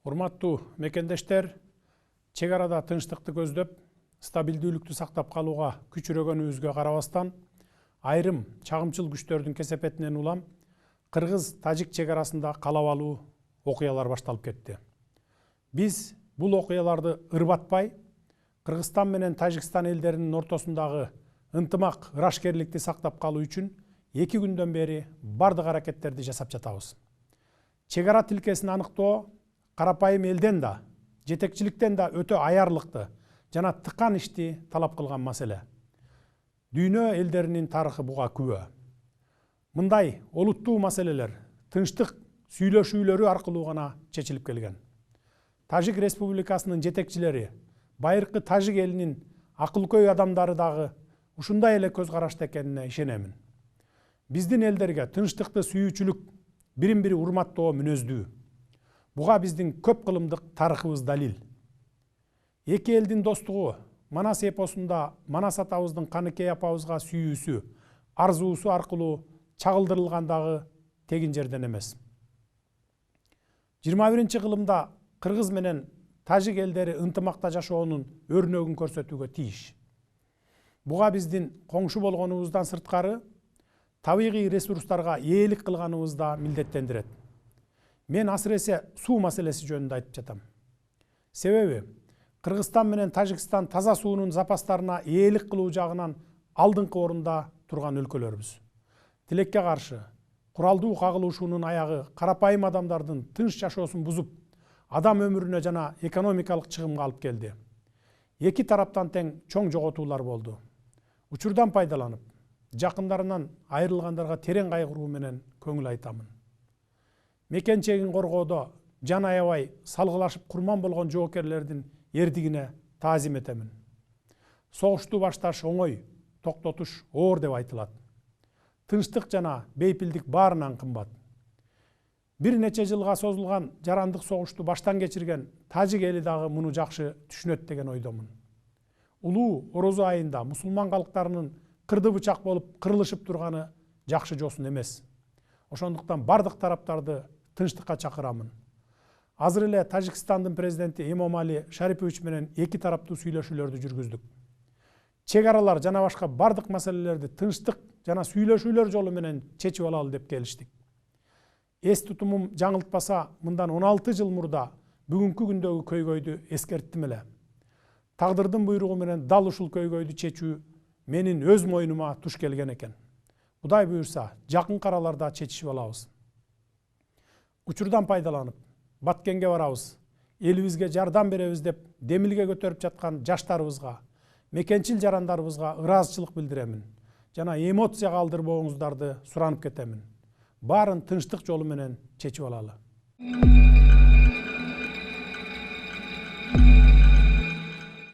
Урматтуу мекендештер, чек арада тынчтыкты көздөп, стабилдүүлүктү сактап калууга күчүрөгөнүбүзгө карабастан, айрым чагымчыл күчтөрдүн кесепетинен улам кыргыз-тажик чек арасында калабалуу окуялар башталып кетти. Биз бул окуяларды ырбатпай, Кыргызстан менен Тажикстан элдеринин ортосундагы ынтымак, ырашкерликти сактап калуу үчүн 2 күндөн бери бардык аракеттерди жасап жатабыз. Чек ара тилкесин аныктоо карапайым элден да, жетекчиликтен да өтө аярлыкты жана тыкан ишти талап кылган маселе. Дүйнө элдеринин тарыхы буга күбө. Мындай олуттуу маселелер тынчтык сүйлөшүүлөрү аркылуу гана чечилип келген. Тажик Республикасынын жетекчилери, байыркы тажик элинин акылкөй адамдары дагы ушундай эле көз карашта экенине ишенемин. Биздин элдерге тынчтыкты сүйүүчүлүк, бирин-бири урматтоо мүнөздүү. Буга биздин көп кылымдык тарыхыбыз далил. Эки элдин достугу Манас эпосунда Манас атабыздын Каныкей апабызга сүйүүсү, арзуусу аркылуу чагылдырылгандагы тегин жерден эмес. 21-кылымда Кыргыз менен Тажик элдери ынтымакта жашоонун өрнөгүн көрсөтүүгө тийиш. Буга биздин коңшу болгонубуздан сырткары табигый ресурстарга ээлик кылганыбыз да милдеттендирет. Мен асыресе суу маселеси жөнүндө айтып жатам. Себеби Кыргызстан менен Тажикстан таза суунун запастарына ээлик кылуу жагынан алдыңкы орунда турган өлкөлөрбүз. Тилекке каршы куралдуу кагылышуунун аягы карапайым адамдардын тынч жашоосун бузуп, адам өмүрүнө жана экономикалык чыгымга алып келди. Эки тараптан тең чоң жоготуулар болду. Учурдан пайдаланып, жакындарынан айрылгандарга терең кайгыруу менен көңүл айтамын. Мекенчегин коргоодо жан аябай салгылашып курман болгон жоокерлердин эрдигине таазим этемин. Согушту башташ оңой, токтотуш оор деп айтылат. Тынчтык жана бейпилдик баарынан кымбат. Бир нече жылга созулган жарандык согушту баштан кечирген Тажик эли дагы муну жакшы түшүнөт деген ойдомун. Улуу Орозо айында мусулман калктарынын кырды бычак болуп кырылышып турганы жакшы жосун эмес. Ошондуктан бардык тараптарды тынчтыкка чакырамын. Азыр эле Тажикстандын президенти Эмомали Шарипович менен эки тараптуу сүйлөшүүлөрдү жүргүздүк. Чек аралар жана башка бардык маселелерди тынчтык жана сүйлөшүүлөр жолу менен чечип алалы деп келиштик. Эс тутумум жаңылтпаса, мындан 16 жыл мурда бүгүнкү күндөгү көйгөйдү эскерттим эле. Тагдырдын буйругу менен дал ушул көйгөйдү чечүү менин өз мойнума туш келген экен. Кудай буйрса, жакын араларда чечишип алабыз. Учурдан пайдаланып, Баткенге барабыз, элибизге жардам беребиз деп демилге көтөрүп жаткан жаштарыбызга, мекенчил жарандарыбызга ыраазычылык билдиремин. Жана эмоцияга алдырбооңуздарды суранып кетемин. Баарын тынчтык жолу менен чечип алалы.